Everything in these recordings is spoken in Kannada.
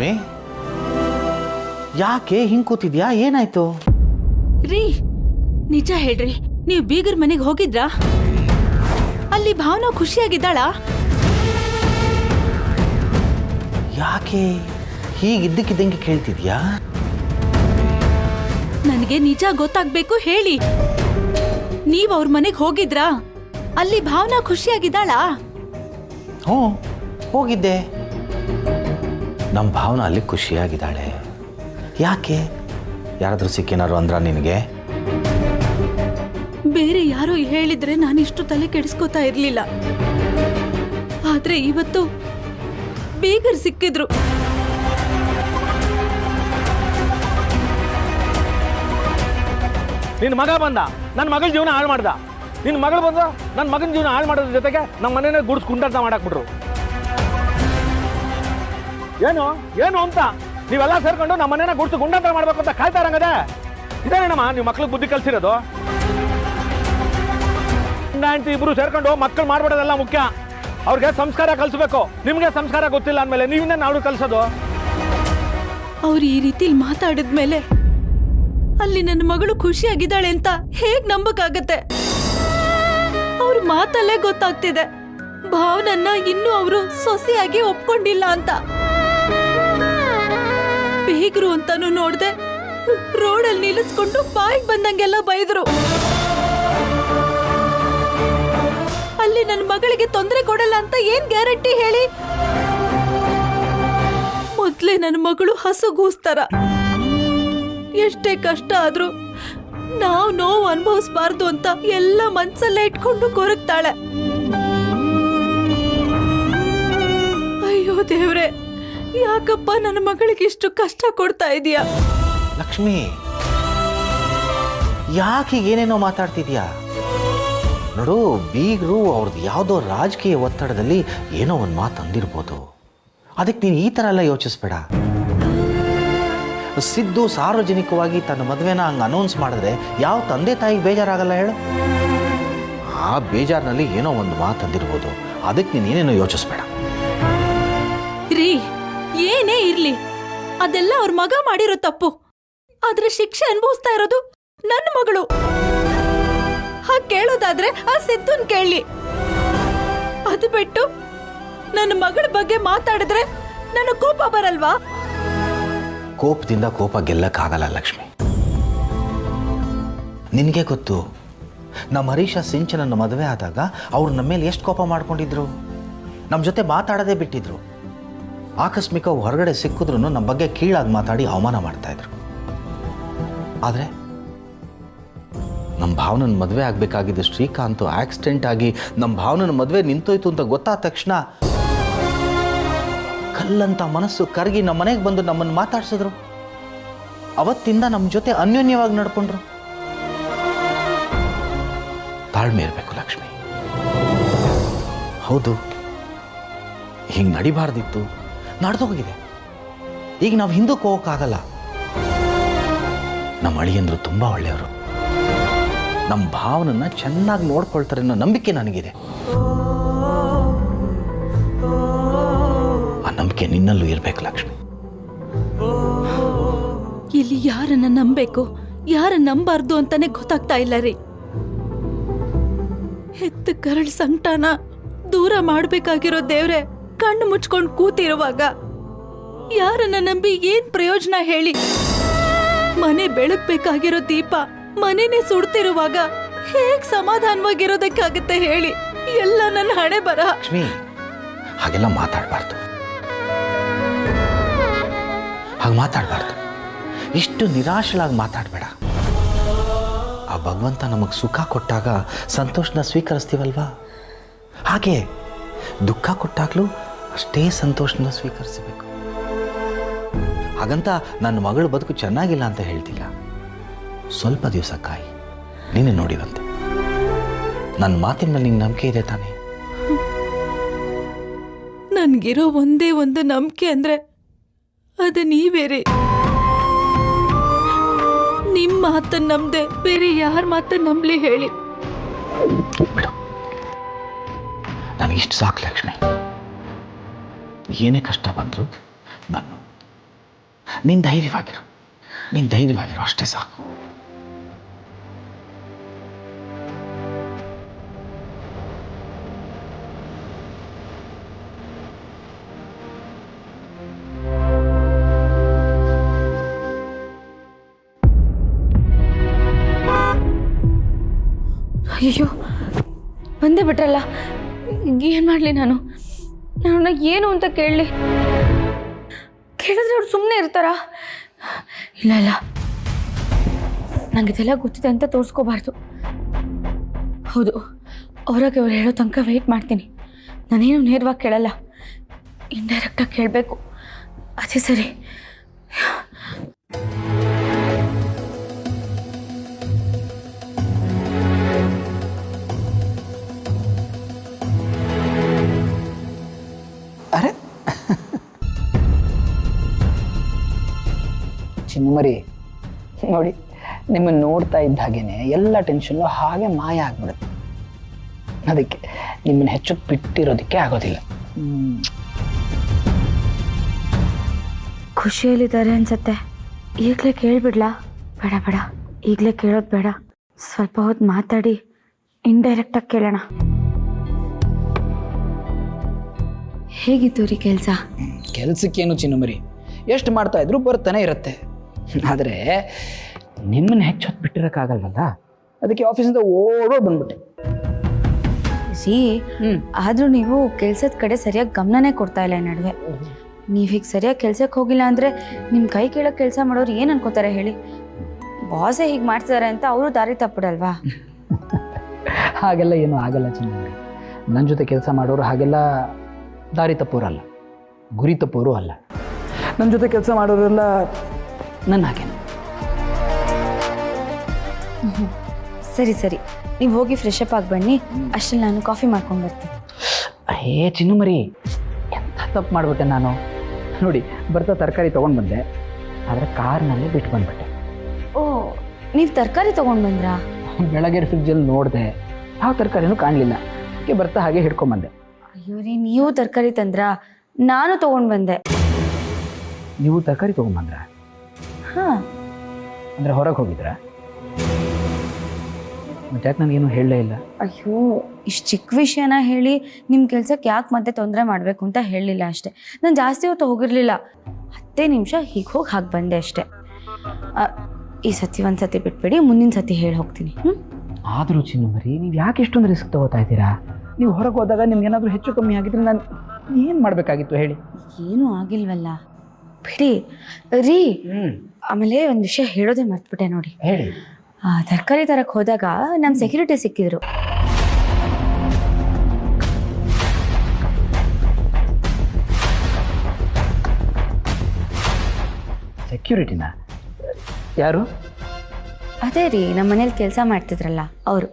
ಲಕ್ಷ್ಮಿ, ಯಾಕೆ ಹಿಂಗೆ ಕೂತಿದ್ಯಾ? ಏನಾಯ್ತು? ರೀ, ನಿಜ ಹೇಳ್ರಿ, ನೀವು ಬೀಗರ್ ಮನೆಗೆ ಹೋಗಿದ್ರಾ? ಅಲ್ಲಿ ಭಾವನಾ ಖುಷಿಯಾಗಿದ್ದಾಳ? ಯಾಕೆ ಹೀಗಿದ್ದಕ್ಕಿದ್ದಂಗೆ ಕೇಳ್ತಿದ್ಯಾ? ನನಗೆ ನಿಜ ಗೊತ್ತಾಗ್ಬೇಕು, ಹೇಳಿ. ನೀವ್ ಅವ್ರ ಮನೆಗೆ ಹೋಗಿದ್ರಾ? ಅಲ್ಲಿ ಭಾವನಾ ಖುಷಿಯಾಗಿದ್ದಾಳ? ಹ್ಞೂ, ಹೋಗಿದ್ದೆ. ನಮ್ಮ ಭಾವನಾ ಅಲ್ಲಿ ಖುಷಿಯಾಗಿದ್ದಾಳೆ. ಯಾಕೆ? ಯಾರಾದ್ರೂ ಸಿಕ್ಕೇನಾರು ಅಂದ್ರ ನಿನಗೆ? ಬೇರೆ ಯಾರೋ ಹೇಳಿದ್ರೆ ನಾನಿಷ್ಟು ತಲೆ ಕೆಡಿಸ್ಕೋತಾ ಇರ್ಲಿಲ್ಲ. ಆದ್ರೆ ಇವತ್ತು ಬೀಗರ್ ಸಿಕ್ಕಿದ್ರು. ನಿನ್ನ ಮಗ ಬಂದ, ನನ್ನ ಮಗಳ ಜೀವನ ಹಾಳು ಮಾಡ್ದ. ನಿನ್ನ ಮಗಳು ಬಂದ, ನನ್ನ ಮಗನ ಜೀವನ ಹಾಳು ಮಾಡೋದ್ರ ಜೊತೆಗೆ ನಮ್ಮ ಮನೇನೆ ಗುಡಿಸ್ಕೊಂಡಂತ ಮಾಡಾಕ್ಬಿಟ್ರು. ಏನು ಏನು ಅಂತ ನೀವೆಲ್ಲ ಸೇರ್ಕೊಂಡು ನಮ್ಮ ಮನೇನ ಗುಡಿಸಿ ಗುಂಡಂತ ಮಾಡ್ಬೇಕು ಅಂತ ಕಾಯ್ತಾ ಇರಂಗದೆ? ಇದೇನೇನಮ್ಮ ನೀವು ಮಕ್ಳಿಗೆ ಬುದ್ಧಿ ಕಲ್ಸಿರೋದು? ಹೆಂಡತಿ ಇಬ್ರು ಸೇರ್ಕೊಂಡು ಮಕ್ಕಳು ಮಾಡ್ಬಿಡೋದೆಲ್ಲ ಮುಖ್ಯ. ಅವ್ರಿಗೆ ಸಂಸ್ಕಾರ ಕಲಿಸ್ಬೇಕು. ನಿಮ್ಗೆ ಸಂಸ್ಕಾರ ಗೊತ್ತಿಲ್ಲ ಅಂದಮೇಲೆ ನೀವಿನ್ನೇ ನಾವು ಕಲಿಸೋದು? ಅವ್ರು ಈ ರೀತಿಲಿ ಮಾತಾಡಿದ್ಮೇಲೆ ಅಲ್ಲಿ ನನ್ನ ಮಗಳು ಖುಷಿಯಾಗಿದ್ದಾಳೆ ಅಂತ ಹೇಗ್ ನಂಬಕ್ಕಾಗತ್ತೆ? ಅವ್ರ ಮಾತಲ್ಲೇ ಗೊತ್ತಾಗ್ತಿದೆ ಭಾವನನ್ನ ಇನ್ನೂ ಅವರು ಸೊಸೆಯಾಗಿ ಒಪ್ಕೊಂಡಿಲ್ಲ ಅಂತ. ಬೀಗರು ಅಂತಾನು ನೋಡ್ದೆ ರೋಡಲ್ಲಿ ನಿಲ್ಲಿಸ್ಕೊಂಡು ಬಾಯಿಗೆ ಬಂದಂಗೆಲ್ಲ ಬೈದ್ರು. ಅಲ್ಲಿ ನನ್ನ ಮಗಳಿಗೆ ತೊಂದರೆ ಕೊಡಲ್ಲ ಅಂತ ಏನ್ ಗ್ಯಾರಂಟಿ ಹೇಳಿ? ಮೊದ್ಲೇ ನನ್ನ ಮಗಳು ಹಸುಗೂಸ್ತಾರ. ಎಷ್ಟೇ ಕಷ್ಟ ಆದ್ರೂ ನಾವು ನೋವು ಅನುಭವಿಸಬಾರ್ದು ಅಂತ ಎಲ್ಲ ಮನ್ಸಲ್ಲೇ ಇಟ್ಕೊಂಡು ಕೊರಗ್ತಾಳೆ. ಅಯ್ಯೋ ದೇವ್ರೆ, ಯಾಕಪ್ಪ ನನ್ನ ಮಗಳಿಗೆ ಇಷ್ಟು ಕಷ್ಟ ಕೊಡ್ತಾ ಇದೀಯಾ? ಲಕ್ಷ್ಮಿ, ಯಾಕೆ ಏನೇನೋ ಮಾತಾಡ್ತಿದ್ಯಾ? ನೋಡು, ಬೀಗರು ಅವ್ರದ್ದು ಯಾವುದೋ ರಾಜಕೀಯ ಒತ್ತಡದಲ್ಲಿ ಏನೋ ಒಂದು ಮಾತು ಅಂದಿರ್ಬೋದು. ಅದಕ್ಕೆ ನೀನು ಈ ಥರ ಎಲ್ಲ ಯೋಚಿಸ್ಬೇಡ. ಸಿದ್ದು ಸಾರ್ವಜನಿಕವಾಗಿ ತನ್ನ ಮದುವೆನ ಹಂಗೆ ಅನೌನ್ಸ್ ಮಾಡಿದ್ರೆ ಯಾವ ತಂದೆ ತಾಯಿಗೆ ಬೇಜಾರಾಗಲ್ಲ ಹೇಳು? ಆ ಬೇಜಾರಿನಲ್ಲಿ ಏನೋ ಒಂದು ಮಾತು ಅಂದಿರ್ಬೋದು. ಅದಕ್ಕೆ ನೀನು ಏನೇನೋ ಯೋಚಿಸ್ಬೇಡ. ರೀ, ಏನೇ ಇರ್ಲಿ, ಅದೆಲ್ಲ ಅವ್ರ ಮಗ ಮಾಡಿರೋ ತಪ್ಪು. ಆದ್ರೆ ಶಿಕ್ಷೆ ಅನುಭವಿಸ್ತಾ ಇರೋದು ನನ್ನ ಮಗಳು. ಹಾಗೆ ಕೇಳೋದಾದ್ರೆ ಆ ಸಿದ್ದುನ್ ಕೇಳಿ. ಅದು ಬಿಟ್ಟು ನನ್ನ ಮಗಳ ಬಗ್ಗೆ ಮಾತಾಡಿದ್ರೆ ನನ್ನ ಕೋಪ ಬರಲ್ವಾ? ಕೋಪದಿಂದ ಕೋಪ ಗೆಲ್ಲಕ್ಕಾಗಲ್ಲ ಲಕ್ಷ್ಮಿ. ನಿನಗೆ ಗೊತ್ತು, ನಮ್ಮ ಹರೀಶ ಸಿಂಚನನ್ನ ಮದುವೆ ಆದಾಗ ಅವ್ರು ನಮ್ಮ ಮೇಲೆ ಎಷ್ಟು ಕೋಪ ಮಾಡ್ಕೊಂಡಿದ್ರು. ನಮ್ಮ ಜೊತೆ ಮಾತಾಡೋದೇ ಬಿಟ್ಟಿದ್ರು. ಆಕಸ್ಮಿಕ ಹೊರಗಡೆ ಸಿಕ್ಕಿದ್ರು ನಮ್ಮ ಬಗ್ಗೆ ಕೀಳಾಗಿ ಮಾತಾಡಿ ಅವಮಾನ ಮಾಡ್ತಾಯಿದ್ರು. ಆದರೆ ನಮ್ಮ ಭಾವನನ ಮದುವೆ ಆಗಬೇಕಾಗಿದ್ದ ಶ್ರೀಕಾಂತ್ ಆಕ್ಸಿಡೆಂಟ್ ಆಗಿ ನಮ್ಮ ಭಾವನನ ಮದುವೆ ನಿಂತೋಯ್ತು ಅಂತ ಗೊತ್ತಾದ ತಕ್ಷಣ ಕಲ್ಲಂತ ಮನಸ್ಸು ಕರಗಿ ನಮ್ಮ ಮನೆಗೆ ಬಂದು ನಮ್ಮನ್ನು ಮಾತಾಡ್ಸಿದ್ರು. ಅವತ್ತಿಂದ ನಮ್ಮ ಜೊತೆ ಅನ್ಯೋನ್ಯವಾಗಿ ನಡ್ಕೊಂಡ್ರು. ತಾಳ್ಮೆ ಇರಬೇಕು ಲಕ್ಷ್ಮಿ. ಹೌದು, ಹಿಂಗೆ ನಡಿಬಾರ್ದಿತ್ತು, ನಡೆದೋಗಿದೆ. ಈಗ ನಾವು ಹಿಂದಕ್ಕೆ ಹೋಗೋಕ್ಕಾಗಲ್ಲ. ನಮ್ಮ ಅಳಿಯಂದ್ರು ತುಂಬ ಒಳ್ಳೆಯವರು. ನಮ್ಮ ಭಾವನನ್ನ ಚೆನ್ನಾಗಿ ನೋಡ್ಕೊಳ್ತಾರೆ ಅನ್ನೋ ನಂಬಿಕೆ ನನಗಿದೆ. ಆ ನಂಬಿಕೆ ನಿನ್ನಲ್ಲೂ ಇರಬೇಕು ಲಕ್ಷ್ಮಿ. ಇಲ್ಲಿ ಯಾರನ್ನ ನಂಬೇಕು, ಯಾರ ನಂಬಾರ್ದು ಅಂತಾನೆ ಗೊತ್ತಾಗ್ತಾ ಇಲ್ಲ ರೀ. ಹೆತ್ತ ಕರಳ ಸಂಕಟನ ದೂರ ಮಾಡ್ಬೇಕಾಗಿರೋ ದೇವ್ರೆ ಕಣ್ಣು ಮುಚ್ಕೊಂಡು ಕೂತಿರುವಾಗ ಯಾರನ್ನ ನಂಬಿ ಏನ್ ಪ್ರಯೋಜನ ಹೇಳಿ? ಮನೆ ಬೆಳಗ್ಬೇಕಾಗಿರೋ ದೀಪ ಮನೆನೇ ಸುಡ್ತಿರುವಾಗ ಹೇಗ್ ಸಮಾಧಾನವಾಗಿರೋದಕ್ಕಾಗತ್ತೆ ಹೇಳಿ? ಎಲ್ಲ ನನ್ನ ಹಣೆ ಬರ. ಲಕ್ಷ್ಮಿ, ಹಾಗೆಲ್ಲ ಮಾತಾಡಬಾರ್ದು. ಹಾಗೆ ಮಾತಾಡಬಾರ್ದು. ಇಷ್ಟು ನಿರಾಶಲಾಗಿ ಮಾತಾಡಬೇಡ. ಆ ಭಗವಂತ ನಮಗೆ ಸುಖ ಕೊಟ್ಟಾಗ ಸಂತೋಷನ ಸ್ವೀಕರಿಸ್ತೀವಲ್ವಾ? ಹಾಗೆ ದುಃಖ ಕೊಟ್ಟಾಗಲೂ ಅಷ್ಟೇ ಸಂತೋಷನ ಸ್ವೀಕರಿಸಬೇಕು. ಹಾಗಂತ ನನ್ನ ಮಗಳ ಬದುಕು ಚೆನ್ನಾಗಿಲ್ಲ ಅಂತ ಹೇಳ್ತಿಲ್ಲ. ಸ್ವಲ್ಪ ದಿವಸ ಕಾಯಿ, ನೀನೇ ನೋಡಿವಂತೆ. ನನ್ನ ಮಾತಿನ ಮೇಲೆ ನಿಂಗೆ ನಂಬಿಕೆ ಇದೆ ತಾನೇ? ನನ್ಗಿರೋ ಒಂದೇ ಒಂದು ನಂಬಿಕೆ ಅಂದ್ರೆ ಅದು ನೀವೇರಿ. ನಿಮ್ಮ ಮಾತನ್ನ ನಂಬದೆ ಬೇರೆ ಯಾರ ಮಾತನ್ನ ನಂಬಲಿ ಹೇಳಿ? ಬಿಡು, ನನಗಿಷ್ಟು ಸಾಕು ಲಕ್ಷ್ಮಿ. ಏನೇ ಕಷ್ಟ ಬಂದ್ರು ನಾನು ನೀನು ಧೈರ್ಯವಾಗಿರು ಅಷ್ಟೇ ಸಾಕು. ಅಯ್ಯೋ ಬಂದೇ ಬಿಟ್ರಲ್ಲ, ಏನು ಮಾಡಲಿ ನಾನು ಏನು ಅಂತ ಕೇಳಲಿ? ಕೇಳಿದ್ರೆ ಅವ್ರು ಸುಮ್ಮನೆ ಇರ್ತಾರಾ? ಇಲ್ಲ ನಂಗೆ ಇದೆಲ್ಲ ಗೊತ್ತಿದೆ ಅಂತ ತೋರಿಸ್ಕೋಬಾರ್ದು. ಹೌದು, ಅವ್ರಾಗೆ ಅವ್ರು ಹೇಳೋ ತನಕ ವೆಯ್ಟ್ ಮಾಡ್ತೀನಿ. ನಾನೇನು ನೇರವಾಗಿ ಕೇಳಲ್ಲ, ಇಂಡೈರೆಕ್ಟಾಗಿ ಕೇಳಬೇಕು. ಅದೇ ಸರಿ. ಅರೆ ಚಿನ್ನುಮರಿ, ನೋಡಿ ನಿಮ್ಮನ್ನು ನೋಡ್ತಾ ಇದ್ದ ಹಾಗೇನೆ ಎಲ್ಲ ಟೆನ್ಷನ್ನು ಹಾಗೆ ಮಾಯ ಆಗ್ಬಿಡುತ್ತೆ. ಅದಕ್ಕೆ ನಿಮ್ಮನ್ನು ಹೆಚ್ಚು ಬಿಟ್ಟಿರೋದಕ್ಕೆ ಆಗೋದಿಲ್ಲ. ಖುಷಿಯಲ್ಲಿದ್ದಾರೆ ಅನ್ಸತ್ತೆ. ಈಗಲೇ ಕೇಳ್ಬಿಡ್ಲಾ? ಬೇಡ, ಈಗಲೇ ಕೇಳೋದು ಬೇಡ. ಸ್ವಲ್ಪ ಹೊತ್ತು ಮಾತಾಡಿ ಇಂಡೈರೆಕ್ಟಾಗಿ ಕೇಳೋಣ. ಹೇಗಿತ್ತು ರೀ ಕೆಲಸ? ಕೆಲಸಕ್ಕೇನು ಚಿನ್ನುಮರಿ, ಎಷ್ಟು ಮಾಡ್ತಾ ಇದ್ರು ಬರ್ತಾನೆ ಇರುತ್ತೆ. ಆದರೆ ನಿಮ್ಮನ್ನು ಹೆಚ್ಚು ಹೊತ್ತು ಬಿಟ್ಟಿರೋಕ್ಕಾಗಲ್ವಲ್ಲ, ಅದಕ್ಕೆ ಆಫೀಸಿಂದ ಓಡೋಡ್ ಬಂದ್ಬಿಟ್ಟೆ. ರೀ, ಆದರೂ ನೀವು ಕೆಲ್ಸದ ಕಡೆ ಸರಿಯಾಗಿ ಗಮನನೇ ಕೊಡ್ತಾ ಇಲ್ಲ ಈ ನಡುವೆ. ನೀವು ಹೀಗೆ ಸರಿಯಾಗಿ ಕೆಲ್ಸಕ್ಕೆ ಹೋಗಿಲ್ಲ ಅಂದರೆ ನಿಮ್ಮ ಕೈ ಕೆಳಗೆ ಕೆಲಸ ಮಾಡೋರು ಏನು ಅನ್ಕೋತಾರೆ ಹೇಳಿ? ಬಾಸೇ ಹೀಗೆ ಮಾಡ್ತಿದ್ದಾರೆ ಅಂತ ಅವರು ದಾರಿ ತಪ್ಪಿಡಲ್ವಾ? ಹಾಗೆಲ್ಲ ಏನೂ ಆಗಲ್ಲ ಚಿನ್ನುಮರಿ. ನನ್ನ ಜೊತೆ ಕೆಲಸ ಮಾಡೋರು ಹಾಗೆಲ್ಲ ದಾರಿ ತಪ್ಪೋರಲ್ಲ, ಗುರಿ ತಪ್ಪೋರು ಅಲ್ಲ. ನನ್ನ ಜೊತೆ ಕೆಲಸ ಮಾಡೋರೆಲ್ಲ ನನ್ನ ಹಾಗೇನೆ. ಸರಿ, ನೀವು ಹೋಗಿ ಫ್ರೆಶ್ ಅಪ್ ಆಗಿ ಬನ್ನಿ. ಅಷ್ಟರಲ್ಲಿ ನಾನು ಕಾಫಿ ಮಾಡ್ಕೊಂಡು ಬರ್ತೀನಿ. ಚಿನ್ನುಮರಿ, ಎಂಥ ತಪ್ಪು ಮಾಡಿಬಿಟ್ಟೆ ನಾನು. ನೋಡಿ, ಬರ್ತಾ ತರಕಾರಿ ತೊಗೊಂಡು ಬಂದೆ, ಆದರೆ ಕಾರ್ನಲ್ಲೇ ಬಿಟ್ಟು ಬಂದ್ಬಿಟ್ಟೆ. ಓ, ನೀವು ತರಕಾರಿ ತೊಗೊಂಡು ಬಂದ್ರಾ? ಬೆಳಗ್ಗೆ ಫ್ರಿಜ್ಜಲ್ಲಿ ನೋಡಿದೆ, ಯಾವ ತರಕಾರಿನೂ ಕಾಣಲಿಲ್ಲ. ಅದಕ್ಕೆ ಬರ್ತಾ ಹಾಗೆ ಹಿಡ್ಕೊಂಬಂದೆ. ಅಯ್ಯೋ ರೀ, ನೀವು ತರಕಾರಿ ತಂದ್ರಾ? ನಾನು ತೊಗೊಂಡು ಬಂದೆ. ನೀವು ತರಕಾರಿ ತೊಗೊಂಬಂದ್ರ? ಹಾಂ. ಅಂದರೆ ಹೊರಗೆ ಹೋಗಿದ್ರಾ? ಮತ್ತೆ ಯಾಕೆ ನನಗೇನು ಹೇಳಲೇ ಇಲ್ಲ? ಅಯ್ಯೋ, ಇಷ್ಟು ಚಿಕ್ಕ ವಿಷಯನ ಹೇಳಿ ನಿಮ್ಮ ಕೆಲ್ಸಕ್ಕೆ ಯಾಕೆ ಮತ್ತೆ ತೊಂದರೆ ಮಾಡಬೇಕು ಅಂತ ಹೇಳಲಿಲ್ಲ ಅಷ್ಟೇ. ನಾನು ಜಾಸ್ತಿ ಹೊತ್ತು ಹೋಗಿರಲಿಲ್ಲ, 10 ನಿಮಿಷ ಹೀಗೆ ಹೋಗಿ ಹಾಗೆ ಬಂದೆ ಅಷ್ಟೇ. ಈ ಸತಿ ಒಂದು ಸತಿ ಬಿಟ್ಬಿಡಿ, ಮುಂದಿನ ಸತಿ ಹೇಳಿ ಹೋಗ್ತೀನಿ. ಆದರೂ ಚಿನ್ನುಮರಿ, ನೀವು ಯಾಕೆ ಇಷ್ಟೊಂದು ರಿಸ್ಕ್ ತಗೋತಾ ಇದ್ದೀರಾ? ನೀವು ಹೊರಗೆ ಹೋದಾಗ ನಿಮ್ಗೇನಾದರೂ ಹೆಚ್ಚು ಕಮ್ಮಿ ಆಗಿದ್ರೆ ನಾನು ಏನು ಮಾಡಬೇಕಾಗಿತ್ತು ಹೇಳಿ? ಏನೂ ಆಗಿಲ್ವಲ್ಲ, ಬಿಡಿ ರೀ. ಆಮೇಲೆ ಒಂದು ವಿಷಯ ಹೇಳೋದೇ ಮರ್ತ್ಬಿಟ್ಟೆ ನೋಡಿ. ಹೇಳಿ. ತರಕಾರಿ ತರಕ್ಕೆ ಹೋದಾಗ ನಮ್ಮ ಸೆಕ್ಯೂರಿಟಿ ಸಿಕ್ಕಿದ್ರು. ಸೆಕ್ಯೂರಿಟಿನ? ಯಾರು? ಅದೇ ರೀ, ನಮ್ಮ ಮನೇಲಿ ಕೆಲಸ ಮಾಡ್ತಿದ್ರಲ್ಲ ಅವರು.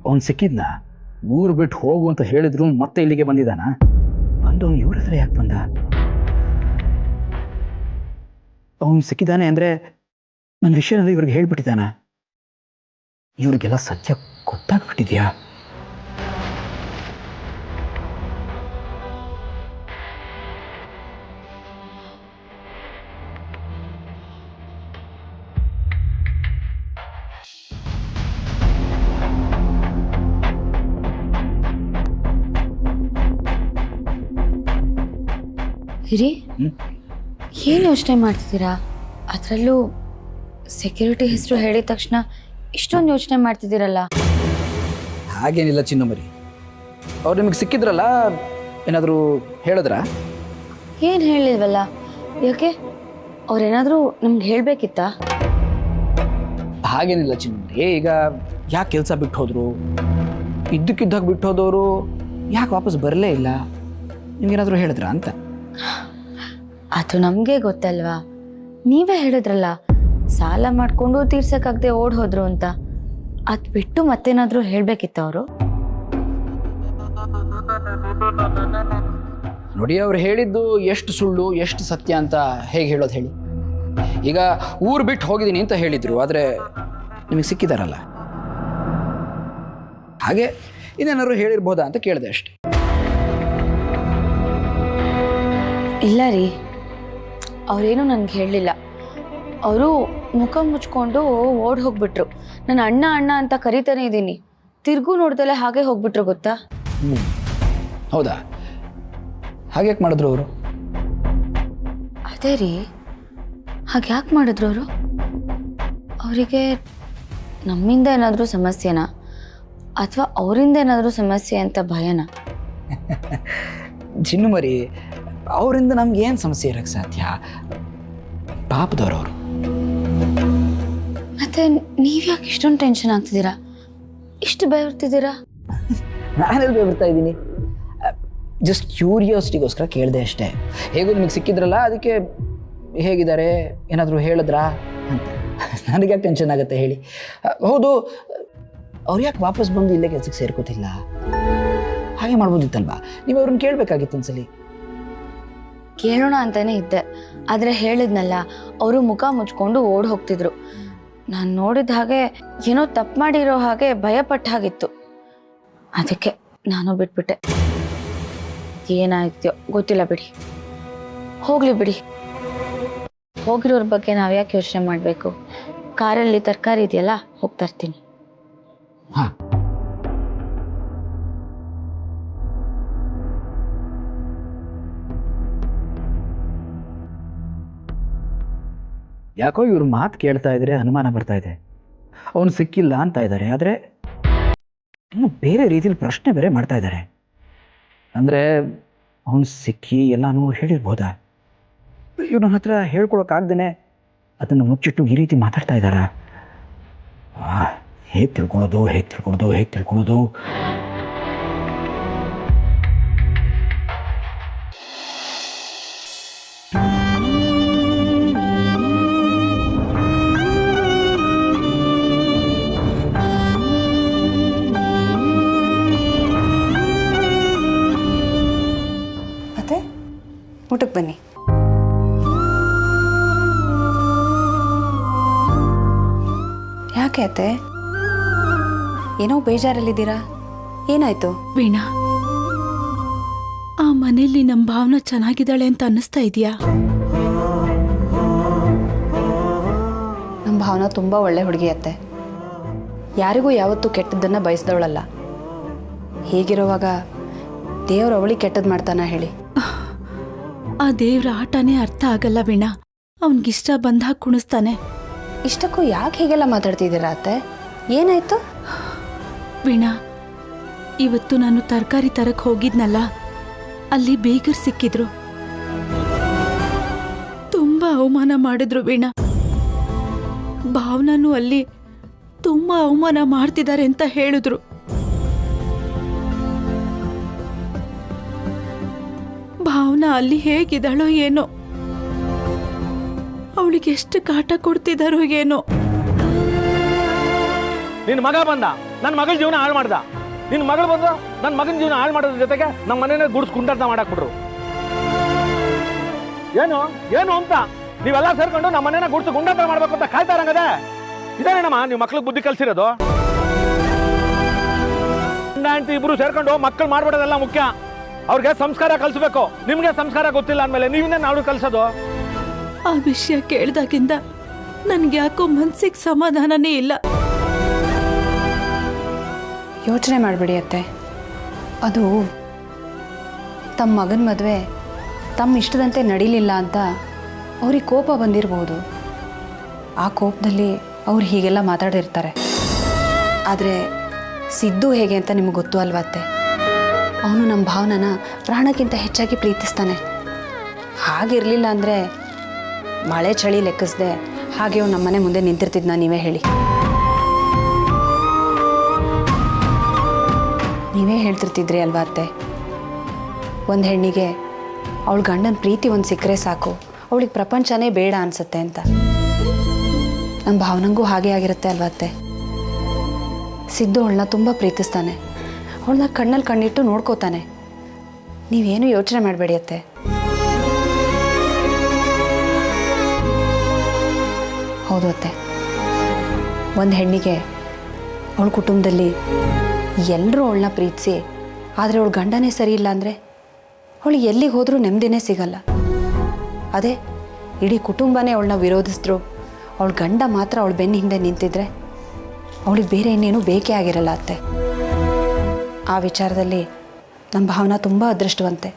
ಅವ್ನು ಸಿಕ್ಕಿದ್ನ? ಊರು ಬಿಟ್ಟು ಹೋಗು ಅಂತ ಹೇಳಿದ್ರು ಮತ್ತೆ ಇಲ್ಲಿಗೆ ಬಂದಿದ್ದಾನ? ಬಂದು ಅವ್ನು ಇವ್ರ ಹತ್ರ ಯಾಕೆ ಬಂದ? ಅವನು ಸಿಕ್ಕಿದ್ದಾನೆ ಅಂದರೆ ನನ್ನ ವಿಷಯನ ಇವ್ರಿಗೆ ಹೇಳ್ಬಿಟ್ಟಿದ್ದಾನ? ಇವ್ರಿಗೆಲ್ಲ ಸತ್ಯ ಗೊತ್ತಾಗ್ಬಿಟ್ಟಿದ್ಯಾ? ಹಿರಿ, ಏನು ಯೋಚನೆ ಮಾಡ್ತಿದ್ದೀರಾ? ಅದರಲ್ಲೂ ಸೆಕ್ಯೂರಿಟಿ ಹೆಸರು ಹೇಳಿದ ತಕ್ಷಣ ಇಷ್ಟೊಂದು ಯೋಚನೆ ಮಾಡ್ತಿದ್ದೀರಲ್ಲ? ಹಾಗೇನಿಲ್ಲ ಚಿನ್ನಮರಿ, ಅವ್ರು ನಿಮಗೆ ಸಿಕ್ಕಿದ್ರಲ್ಲ, ಏನಾದರೂ ಹೇಳಿದ್ರಾ? ಏನು ಹೇಳಿಲ್ವಲ್ಲ, ಯಾಕೆ ಅವ್ರೇನಾದರೂ ನಮ್ಗೆ ಹೇಳಬೇಕಿತ್ತಾ? ಹಾಗೇನಿಲ್ಲ ಚಿನ್ನಮರಿ. ಈಗ ಯಾಕೆ ಕೆಲಸ ಬಿಟ್ಟು ಹೋದ್ರು, ಇದ್ದಕ್ಕಿದ್ದಾಗ ಬಿಟ್ಟು ಹೋದವರು ಯಾಕೆ ವಾಪಸ್ ಬರಲೇ ಇಲ್ಲ, ನಿಮ್ಗೇನಾದರೂ ಹೇಳಿದ್ರಾ ಅಂತ? ಅದು ನಮಗೆ ಗೊತ್ತಲ್ವಾ, ನೀವೇ ಹೇಳಿದ್ರಲ್ಲ ಸಾಲ ಮಾಡಿಕೊಂಡು ತೀರ್ಸಕ್ಕಾಗದೆ ಓಡ್ ಹೋದ್ರು ಅಂತ. ಅದು ಬಿಟ್ಟು ಮತ್ತೇನಾದರೂ ಹೇಳಬೇಕಿತ್ತು ಅವರು? ನೋಡಿ, ಅವ್ರು ಹೇಳಿದ್ದು ಎಷ್ಟು ಸುಳ್ಳು ಎಷ್ಟು ಸತ್ಯ ಅಂತ ಹೇಗೆ ಹೇಳೋದು ಹೇಳಿ? ಈಗ ಊರು ಬಿಟ್ಟು ಹೋಗಿದ್ದೀನಿ ಅಂತ ಹೇಳಿದರು, ಆದರೆ ನಿಮಗೆ ಸಿಕ್ಕಿದಾರಲ್ಲ, ಹಾಗೆ ಇನ್ನೇನಾದ್ರು ಹೇಳಿರ್ಬೋದಾ ಅಂತ ಕೇಳಿದೆ ಅಷ್ಟೆ. ಇಲ್ಲ ರೀ, ಅವರೇನು ನನಗೆ ಹೇಳಲಿಲ್ಲ. ಅವರು ಮುಖ ಮುಚ್ಕೊಂಡು ಓಡ್ ಹೋಗ್ಬಿಟ್ರು. ನಾನು ಅಣ್ಣ ಅಣ್ಣ ಅಂತ ಕರಿತಾನೆ ಇದ್ದೀನಿ, ತಿರ್ಗೂ ನೋಡ್ದಲ್ಲೇ ಹಾಗೆ ಹೋಗ್ಬಿಟ್ರು ಗೊತ್ತಾ. ಹೌದಾ? ಹಾಗೆ ಮಾಡಿದ್ರು ಅವರು? ಅದೇ ರೀ, ಹಾಗೆ ಯಾಕೆ ಮಾಡಿದ್ರು ಅವರು? ಅವರಿಗೆ ನಮ್ಮಿಂದ ಏನಾದರೂ ಸಮಸ್ಯೆನಾ ಅಥವಾ ಅವರಿಂದ ಏನಾದರೂ ಸಮಸ್ಯೆ ಅಂತ ಭಯನಾ? ಚಿನ್ನು ಮರಿ, ಅವರಿಂದ ನಮ್ಗೆ ಏನು ಸಮಸ್ಯೆ ಇರೋಕ್ಕೆ ಸಾಧ್ಯ? ಪಾಪದವ್ರು ಅವರು. ಮತ್ತೆ ನೀವ್ಯಾಕೆ ಇಷ್ಟೊಂದು ಟೆನ್ಷನ್ ಆಗ್ತಿದ್ದೀರಾ, ಇಷ್ಟು ಭಯ ಬರ್ತಿದ್ದೀರಾ? ನಾನೆಲ್ಲಿ ಬರ್ತಾ ಇದ್ದೀನಿ, ಜಸ್ಟ್ ಕ್ಯೂರಿಯಾಸಿಟಿಗೋಸ್ಕರ ಕೇಳಿದೆ ಅಷ್ಟೇ. ಹೇಗೂ ನಿಮಗೆ ಸಿಕ್ಕಿದ್ರಲ್ಲ, ಅದಕ್ಕೆ ಹೇಗಿದ್ದಾರೆ ಏನಾದರೂ ಹೇಳಿದ್ರಾ ಅಂತ. ನನಗೆ ಯಾಕೆ ಟೆನ್ಷನ್ ಆಗುತ್ತೆ ಹೇಳಿ? ಹೌದು, ಅವ್ರು ಯಾಕೆ ವಾಪಸ್ ಬಂದು ಇಲ್ಲೇ ಕೆಲಸಕ್ಕೆ ಸೇರ್ಕೋತಿಲ್ಲ? ಹಾಗೆ ಮಾಡ್ಬೋದಿತ್ತಲ್ವಾ? ನೀವು ಅವ್ರನ್ನ ಕೇಳಬೇಕಾಗಿತ್ತು ಒಂದ್ಸಲಿ. ಕೇಳೋಣ ಅಂತಾನೆ ಇದ್ದೆ, ಆದರೆ ಹೇಳಿದ್ನಲ್ಲ, ಅವರು ಮುಖ ಮುಚ್ಕೊಂಡು ಓಡ್ ಹೋಗ್ತಿದ್ರು. ನಾನು ನೋಡಿದ ಹಾಗೆ ಏನೋ ತಪ್ಪು ಮಾಡಿರೋ ಹಾಗೆ ಭಯಪಟ್ಟ ಹಾಗಿತ್ತು, ಅದಕ್ಕೆ ನಾನು ಬಿಟ್ಬಿಟ್ಟೆ. ಏನಾಯ್ತೋ ಗೊತ್ತಿಲ್ಲ ಬಿಡಿ, ಹೋಗ್ಲಿ ಬಿಡಿ. ಹೋಗಿರೋರ ಬಗ್ಗೆ ನಾವು ಯಾಕೆ ಯೋಚನೆ ಮಾಡಬೇಕು? ಕಾರಲ್ಲಿ ತರಕಾರಿ ಇದೆಯಲ್ಲ, ಹೋಗ್ತಾ ಇರ್ತೀನಿ. ಹಾಂ, ಯಾಕೋ ಇವ್ರ ಮಾತು ಕೇಳ್ತಾ ಇದ್ರೆ ಅನುಮಾನ ಬರ್ತಾ ಇದೆ. ಅವನು ಸಿಕ್ಕಿಲ್ಲ ಅಂತ ಇದ್ದಾರೆ, ಆದರೆ ಬೇರೆ ರೀತಿಯಲ್ಲಿ ಪ್ರಶ್ನೆ ಬೇರೆ ಮಾಡ್ತಾ ಇದ್ದಾರೆ. ಅಂದರೆ ಅವನು ಸಿಕ್ಕಿ ಎಲ್ಲನೂ ಹೇಳಿರ್ಬೋದಾ? ಇವನ ಹತ್ರ ಹೇಳ್ಕೊಳಕ್ಕಾಗ್ದೇ ಅದನ್ನು ಮುಚ್ಚಿಟ್ಟು ಈ ರೀತಿ ಮಾತಾಡ್ತಾ ಇದ್ದಾರಾ? ಹೇಗೆ ತಿಳ್ಕೊಳೋದು? ಮತ್ತೆ ಊಟಕ್ಕೆ ಬನ್ನಿ. ಯಾಕೆ ಅತ್ತೆ, ಏನೋ ಬೇಜಾರಲ್ಲಿದ್ದೀರಾ? ಏನಾಯ್ತು? ವೀಣಾ, ಆ ಮನೆಯಲ್ಲಿ ನಮ್ಮ ಭಾವನ ಚೆನ್ನಾಗಿದ್ದಾಳೆ ಅಂತ ಅನ್ನಿಸ್ತಾ ಇದೆಯಾ? ನಮ್ಮ ಭಾವನ ತುಂಬ ಒಳ್ಳೆ ಹುಡುಗಿ ಅತ್ತೆ, ಯಾರಿಗೂ ಯಾವತ್ತೂ ಕೆಟ್ಟದ್ದನ್ನು ಬಯಸ್ದವಳಲ್ಲ. ಹೀಗಿರುವಾಗ ದೇವ್ರು ಅವಳಿಗೆ ಕೆಟ್ಟದ್ದು ಮಾಡ್ತಾನ ಹೇಳಿ? ಆ ದೇವ್ರ ಆಟನೇ ಅರ್ಥ ಆಗಲ್ಲ ವೀಣಾ. ಅವನಿಗಿಷ್ಟ ಬಂದಾಗ ಕುಣಿಸ್ತಾನೆ. ಇಷ್ಟಕ್ಕೂ ಯಾಕೆ ಹೀಗೆಲ್ಲ ಮಾತಾಡ್ತಿದ್ದೀರಾ ಅತ್ತೆ? ಏನಾಯ್ತು? ವೀಣಾ, ಇವತ್ತು ನಾನು ತರಕಾರಿ ತರಕ್ ಹೋಗಿದ್ನಲ್ಲ, ಅಲ್ಲಿ ಬೇಗರ್ ಸಿಕ್ಕಿದ್ರು. ತುಂಬಾ ಅವಮಾನ ಮಾಡಿದ್ರು ವೀಣಾ. ಭಾವನೂ ಅಲ್ಲಿ ತುಂಬಾ ಅವಮಾನ ಮಾಡ್ತಿದ್ದಾರೆ ಅಂತ ಹೇಳಿದ್ರು. ಭಾವನಾ ಅಲ್ಲಿ ಹೇಗಿದ್ದಾಳೋ ಏನೋ, ಅವಳಿಗೆ ಎಷ್ಟು ಕಾಟ ಕೊಡ್ತಿದ್ದಾರೋ ಏನೋ. ನಿನ್ನ ಮಗ ಬಂದ ನನ್ನ ಮಗಳ ಜೀವನ ಹಾಳು ಮಾಡ್ದ. ನಿನ್ನ ಮಗಳು ಬಂದು ನನ್ನ ಮಗನ ಜೀವನ ಹಾಳು ಮಾಡೋದ್ರ ಜೊತೆಗೆ ನಮ್ಮ ಮನೇನ ಗುಡಿಸ್ಕೊಂಡಂತ ಮಾಡಾಕ್ಬಿಟ್ರು. ಏನು ಅಂತ ನೀವೆಲ್ಲ ಸೇರ್ಕೊಂಡು ನಮ್ಮ ಮನೇನ ಗುಡಿಸ್ಕೊಂಡಂತ ಮಾಡ್ಬೇಕು ಅಂತ ಕಾಯ್ತಾ ಇರಂಗದೆ. ಇದೇನೇನಮ್ಮ ನೀವು ಮಕ್ಳಿಗೆ ಬುದ್ಧಿ ಕಲ್ಸಿರೋದು? ಗಂಡ ಹೆಂಡತಿ ಇಬ್ರು ಸೇರ್ಕೊಂಡು ಮಕ್ಕಳು ಮಾಡ್ಬಿಡೋದೆಲ್ಲ ಮುಖ್ಯ. ಅವ್ರಿಗೆ ಸಂಸ್ಕಾರ ಕಲಿಸ್ಬೇಕು. ನಿಮ್ಗೆ ಸಂಸ್ಕಾರ ಗೊತ್ತಿಲ್ಲ ಅಂದಮೇಲೆ ನೀವನ್ನೇ ನಾವು ಕಲ್ಸೋದು? ಆ ವಿಷಯ ಕೇಳಿದಾಗಿಂದ ನನ್ಗೆ ಯಾಕೋ ಮನ್ಸಿಗೆ ಸಮಾಧಾನನೇ ಇಲ್ಲ. ಯೋಚನೆ ಮಾಡಬೇಡಿ ಅತ್ತೆ, ಅದು ತಮ್ಮ ಮಗನ ಮದುವೆ ತಮ್ಮ ಇಷ್ಟದಂತೆ ನಡೀಲಿಲ್ಲ ಅಂತ ಅವ್ರಿಗೆ ಕೋಪ ಬಂದಿರಬಹುದು. ಆ ಕೋಪದಲ್ಲಿ ಅವ್ರು ಹೀಗೆಲ್ಲ ಮಾತಾಡಿರ್ತಾರೆ. ಆದರೆ ಸಿದ್ದು ಹೇಗೆ ಅಂತ ನಿಮಗೆ ಗೊತ್ತು ಅಲ್ವಾ ಅತ್ತೆ? ಅವನು ನಮ್ಮ ಭಾವನನ ಪ್ರಾಣಕ್ಕಿಂತ ಹೆಚ್ಚಾಗಿ ಪ್ರೀತಿಸ್ತಾನೆ. ಹಾಗಿರಲಿಲ್ಲ ಅಂದರೆ ಮಳೆ ಚಳಿ ಲೆಕ್ಕಿಸ್ದೆ ಹಾಗೆ ಅವ್ನು ನಮ್ಮನೆ ಮುಂದೆ ನಿಂತಿರ್ತಿದ್ನ, ನೀವೇ ಹೇಳಿ. ನೀವೇ ಹೇಳ್ತಿರ್ತಿದ್ರಿ ಅಲ್ವಾ ಅತ್ತೆ, ಒಂದು ಹೆಣ್ಣಿಗೆ ಅವಳ ಗಂಡನ ಪ್ರೀತಿ ಒಂದು ಸಿಕ್ಕರೆ ಸಾಕು, ಅವಳಿಗೆ ಪ್ರಪಂಚನೇ ಬೇಡ ಅನಿಸುತ್ತೆ ಅಂತ. ನಮ್ಮ ಭಾವನಂಗೂ ಹಾಗೆ ಆಗಿರುತ್ತೆ ಅಲ್ವಾ ಅತ್ತೆ? ಸಿದ್ದು ಅವಳನ್ನ ತುಂಬ ಪ್ರೀತಿಸ್ತಾನೆ, ಅವಳನ್ನ ಕಣ್ಣಲ್ಲಿ ಕಣ್ಣಿಟ್ಟು ನೋಡ್ಕೋತಾನೆ. ನೀವೇನು ಯೋಚನೆ ಮಾಡಬೇಡಿ ಅತ್ತೆ. ಹೌದು ಅತ್ತೆ, ಒಂದು ಹೆಣ್ಣಿಗೆ ಅವಳ ಕುಟುಂಬದಲ್ಲಿ ಎಲ್ಲರೂ ಅವಳನ್ನ ಪ್ರೀತಿಸಿ ಆದರೆ ಅವಳ ಗಂಡನೇ ಸರಿ ಇಲ್ಲ ಅಂದರೆ ಅವಳು ಎಲ್ಲಿಗೆ ಹೋದರೂ ನೆಮ್ಮದಿನೇ ಸಿಗಲ್ಲ. ಅದೇ ಇಡೀ ಕುಟುಂಬನೇ ಅವಳನ್ನ ವಿರೋಧಿಸಿದ್ರು, ಅವಳ ಗಂಡ ಮಾತ್ರ ಅವಳ ಬೆನ್ನ ಹಿಂದೆ ನಿಂತಿದ್ರೆ ಅವಳಿಗೆ ಬೇರೆ ಇನ್ನೇನು ಬೇಕೇ ಆಗಿರಲ್ಲ ಅತ್ತೆ. ಆ ವಿಚಾರದಲ್ಲಿ ನಮ್ಮ ಭಾವನಾ ತುಂಬ ಅದೃಷ್ಟವಂತೆ.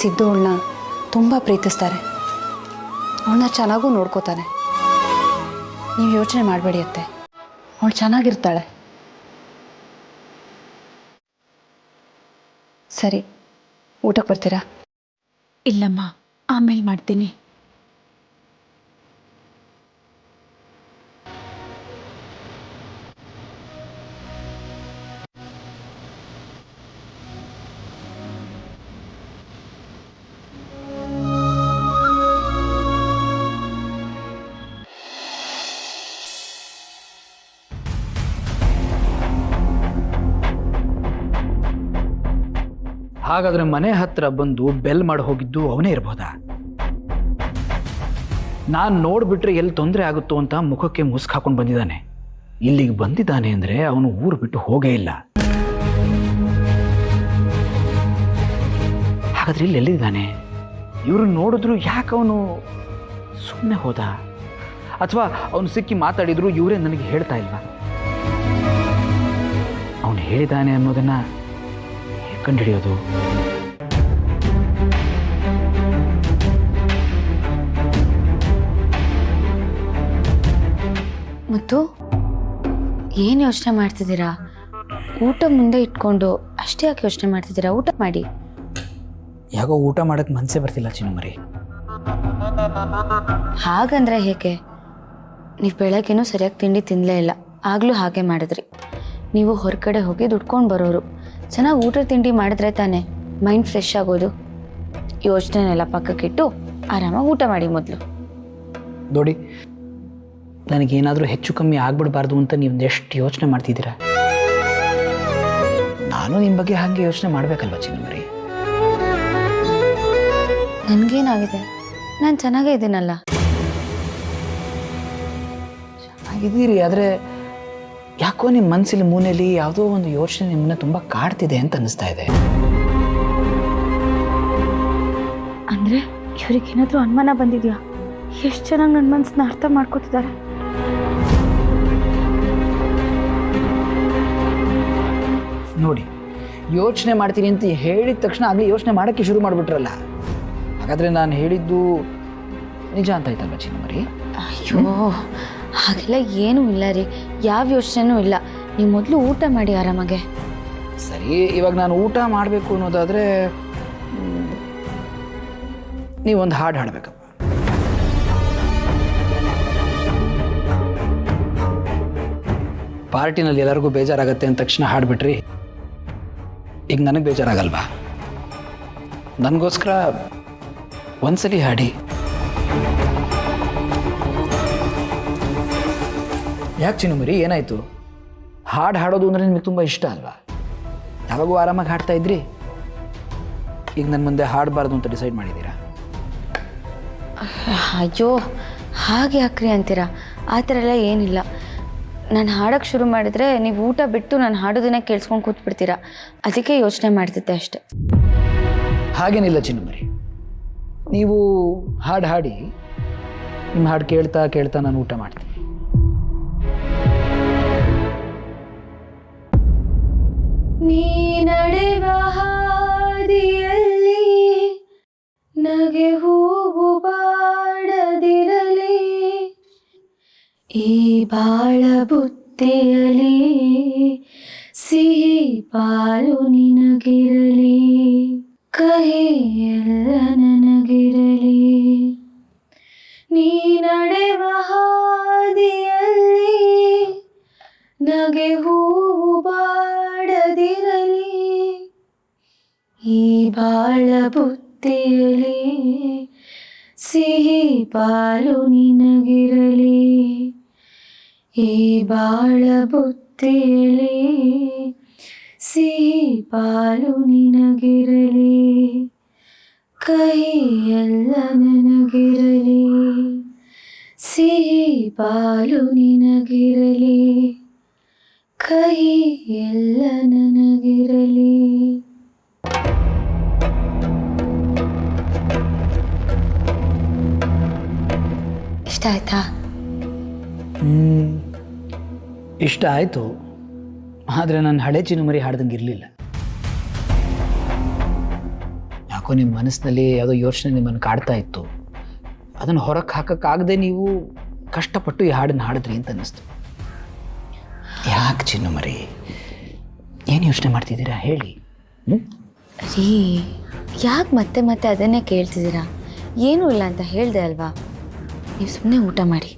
ಸಿದ್ದು ಅವಳನ್ನ ತುಂಬ ಪ್ರೀತಿಸ್ತಾರೆ, ಅವಳನ್ನ ಚೆನ್ನಾಗೂ ನೋಡ್ಕೋತಾನೆ. ನೀವು ಯೋಚನೆ ಮಾಡಬೇಡಿ ಅತ್ತೆ, ಅವಳು ಚೆನ್ನಾಗಿರ್ತಾಳೆ. ಸರಿ, ಊಟಕ್ಕೆ ಬರ್ತೀರಾ? ಇಲ್ಲಮ್ಮ, ಆಮೇಲೆ ಮಾಡ್ತೀನಿ. ಹಾಗಾದ್ರೆ ಮನೆ ಹತ್ರ ಬಂದು ಬೆಲ್ ಮಾಡಿ ಹೋಗಿದ್ದು ಅವನೇ ಇರ್ಬೋದಾ? ನಾನು ನೋಡ್ಬಿಟ್ರೆ ಎಲ್ಲಿ ತೊಂದರೆ ಆಗುತ್ತೋ ಅಂತ ಮುಖಕ್ಕೆ ಮುಸ್ಕ್ ಹಾಕೊಂಡು ಬಂದಿದ್ದಾನೆ. ಇಲ್ಲಿಗೆ ಬಂದಿದ್ದಾನೆ ಅಂದರೆ ಅವನು ಊರು ಬಿಟ್ಟು ಹೋಗೇ ಇಲ್ಲ. ಹಾಗಾದ್ರೆ ಇಲ್ಲಿ ಎಲ್ಲಿದ್ದಾನೆ? ಇವರು ನೋಡಿದ್ರು ಯಾಕೆ ಅವನು ಸುಮ್ಮನೆ ಹೋದ? ಅಥವಾ ಅವನು ಸಿಕ್ಕಿ ಮಾತಾಡಿದ್ರು ಇವರೇ ನನಗೆ ಹೇಳ್ತಾ ಇಲ್ವಾ? ಅವನು ಹೇಳಿದ್ದಾನೆ ಅನ್ನೋದನ್ನ ಕಂಡುಹಿಡಿಯೋದು. ಮತ್ತು ಏನು ಯೋಚನೆ ಮಾಡ್ತಿದ್ದೀರಾ? ಊಟ ಮುಂದೆ ಇಟ್ಕೊಂಡು ಅಷ್ಟೇ ಯಾಕೆ ಯೋಚನೆ ಮಾಡ್ತಿದ್ದೀರಾ? ಊಟ ಮಾಡಿ. ಯಾಕೋ ಊಟ ಮಾಡಕ್ಕೆ ಮನಸ್ಸೇ ಬರ್ತಿಲ್ಲ ಚಿನ್ನಮರಿ. ಹಾಗಂದ್ರೆ ಹೇಗೆ? ನೀವು ಬೆಳಗ್ಗೆನೂ ಸರಿಯಾಗಿ ತಿಂಡಿ ತಿನ್ನಲೇ ಇಲ್ಲ, ಆಗಲೂ ಹಾಗೆ ಮಾಡಿದ್ರಿ. ನೀವು ಹೊರಗಡೆ ಹೋಗಿ ದುಡ್ಕೊಂಡು ಬರೋರು, ಚೆನ್ನಾಗಿ ಊಟ ತಿಂಡಿ ಮಾಡಿದ್ರೆ ತಾನೇ ಮೈಂಡ್ ಫ್ರೆಶ್ ಆಗೋದು. ಯೋಚನೆನೆಲ್ಲ ಪಕ್ಕಕ್ಕಿಟ್ಟು ಆರಾಮಾಗಿ ಊಟ ಮಾಡಿ ಮೊದಲು. ನೋಡಿ, ನನಗೇನಾದರೂ ಹೆಚ್ಚು ಕಮ್ಮಿ ಆಗ್ಬಿಡಬಾರ್ದು ಅಂತ ನೀವು ಎಷ್ಟು ಯೋಚನೆ ಮಾಡ್ತಿದ್ದೀರಾ? ನಾನು ನಿಮ್ಮ ಬಗ್ಗೆ ಹಾಗೆ ಯೋಚನೆ ಮಾಡಬೇಕಲ್ವ ಚಿನ್ನಮರಿ? ನನಗೇನಾಗಿದೆ? ನಾನು ಚೆನ್ನಾಗೇ ಇದ್ದೀನಲ್ಲ. ಚೆನ್ನಾಗಿದ್ದೀರಿ, ಆದರೆ ಯಾಕೋ ನಿಮ್ಮ ಮನಸ್ಸಿನ ಮೂನೆಯಲ್ಲಿ ಯಾವುದೋ ಒಂದು ಯೋಚನೆ ನಿಮ್ಮನ್ನ ತುಂಬ ಕಾಡ್ತಿದೆ ಅಂತ ಅನ್ನಿಸ್ತಾ ಇದೆ. ಅಂದರೆ ಇವ್ರಿಗೇನಾದರೂ ಅನುಮಾನ ಬಂದಿದೆಯಾ? ಎಷ್ಟು ಚೆನ್ನಾಗಿ ನನ್ನ ಮನಸ್ಸನ್ನ ಅರ್ಥ ಮಾಡ್ಕೋತಿದ್ದಾರೆ. ನೋಡಿ, ಯೋಚನೆ ಮಾಡ್ತೀನಿ ಅಂತ ಹೇಳಿದ ತಕ್ಷಣ ಆಗಲೇ ಯೋಚನೆ ಮಾಡೋಕ್ಕೆ ಶುರು ಮಾಡಿಬಿಟ್ರಲ್ಲ. ಹಾಗಾದರೆ ನಾನು ಹೇಳಿದ್ದು ನಿಜ ಅಂತ ಆಯ್ತಲ್ವ ಚಿನ್ನಮರಿ? ಅಯ್ಯೋ, ಹಾಗೆಲ್ಲ ಏನೂ ಇಲ್ಲ ರೀ, ಯಾವ ಯೋಚನೆನೂ ಇಲ್ಲ. ನೀವು ಮೊದಲು ಊಟ ಮಾಡಿ ಆರಾಮಾಗೆ. ಸರಿ, ಇವಾಗ ನಾನು ಊಟ ಮಾಡಬೇಕು ಅನ್ನೋದಾದರೆ ನೀವೊಂದು ಹಾಡು ಹಾಡಬೇಕಪ್ಪ. ಪಾರ್ಟಿನಲ್ಲಿ ಎಲ್ಲರಿಗೂ ಬೇಜಾರಾಗತ್ತೆ ಅಂದ ತಕ್ಷಣ ಹಾಡ್ಬಿಟ್ರಿ, ಈಗ ನನಗೆ ಬೇಜಾರಾಗಲ್ವಾ? ನನಗೋಸ್ಕರ ಒಂದ್ಸಲಿ ಹಾಡಿ. ಯಾಕೆ ಚಿನ್ನಮರಿ, ಏನಾಯಿತು? ಹಾಡು ಹಾಡೋದು ಅಂದರೆ ನಿಮಗೆ ತುಂಬ ಇಷ್ಟ ಅಲ್ವಾ? ಯಾವಾಗೂ ಆರಾಮಾಗಿ ಹಾಡ್ತಾ ಇದ್ರಿ, ಈಗ ನನ್ನ ಮುಂದೆ ಹಾಡಬಾರ್ದು ಅಂತ ಡಿಸೈಡ್ ಮಾಡಿದ್ದೀರಾ? ಅಯ್ಯೋ, ಹಾಗೆ ಹಾಕ್ರಿ ಅಂತೀರಾ? ಆ ಥರ ಎಲ್ಲ ಏನಿಲ್ಲ. ನಾನು ಹಾಡೋಕ್ಕೆ ಶುರು ಮಾಡಿದರೆ ನೀವು ಊಟ ಬಿಟ್ಟು ನಾನು ಹಾಡೋದನ್ನೇ ಕೇಳಿಸ್ಕೊಂಡು ಕೂತ್ಬಿಡ್ತೀರಾ, ಅದಕ್ಕೆ ಯೋಚನೆ ಮಾಡ್ತಿದ್ದೆ ಅಷ್ಟೆ. ಹಾಗೇನಿಲ್ಲ ಚಿನ್ನಮರಿ, ನೀವು ಹಾಡು ಹಾಡಿ, ನಿಮ್ಮ ಹಾಡು ಕೇಳ್ತಾ ಕೇಳ್ತಾ ನಾನು ಊಟ ಮಾಡ್ತೀನಿ. ನೀ ನಡೆವ ಹಾದಿಯಲ್ಲಿ ನಗೆ ಹೂವು ಬಾಡದಿರಲಿ, ಈ ಬಾಳ ಬುತ್ತಿಯಲಿ ಸಿಹಿ ಪಾಲು ನಿನಗಿರಲಿ, ಕಹಿ ಎಲ್ಲ ನನಗಿರಲಿ. ನೀ ನಡೆವ ಹಾದಿಯಲ್ಲಿ ನಗೆ ಹೂವು ಬಾಡದಿರಲಿ, ಈ ಬಾಳ ಬುತ್ತಿಯಲಿ ಸಿಹಿ ಪಾಲು ನಿನಗಿರಲಿ, ಈ ಬಾಳ ಬುತ್ತಿಯಲಿ ಸಿಹಿ ಪಾಲು ನಿನಗಿರಲಿ, ಕಹಿ ಎಲ್ಲ ನನಗಿರಲಿ, ಸಿಹಿ ಪಾಲು ನಿನಗಿರಲಿ, ಕಹಿ ಎಲ್ಲ ನನಗಿರಲಿ. ಇಷ್ಟ ಆಯ್ತಾ? ಇಷ್ಟ ಆಯಿತು, ಆದರೆ ನಾನು ಹಳೆ ಚಿನ್ನುಮರಿ ಹಾಡ್ದಂಗೆ ಇರಲಿಲ್ಲ. ಯಾಕೋ ನಿಮ್ಮ ಮನಸ್ಸಿನಲ್ಲಿ ಯಾವುದೋ ಯೋಚನೆ ನಿಮ್ಮನ್ನು ಕಾಡ್ತಾ ಇತ್ತು. ಅದನ್ನು ಹೊರಗೆ ಹಾಕೋಕ್ಕಾಗದೆ ನೀವು ಕಷ್ಟಪಟ್ಟು ಈ ಹಾಡನ್ನು ಹಾಡಿದ್ರಿ ಅಂತ ಅನ್ನಿಸ್ತು. ಯಾಕೆ ಚಿನ್ನುಮರಿ, ಏನು ಯೋಚನೆ ಮಾಡ್ತಿದ್ದೀರಾ ಹೇಳಿ? ರೀ, ಯಾಕೆ ಮತ್ತೆ ಮತ್ತೆ ಅದನ್ನೇ ಕೇಳ್ತಿದ್ದೀರಾ? ಏನೂ ಇಲ್ಲ ಅಂತ ಹೇಳಿದೆ ಅಲ್ವಾ? ನೀವು ಸುಮ್ಮನೆ ಊಟ ಮಾಡಿ.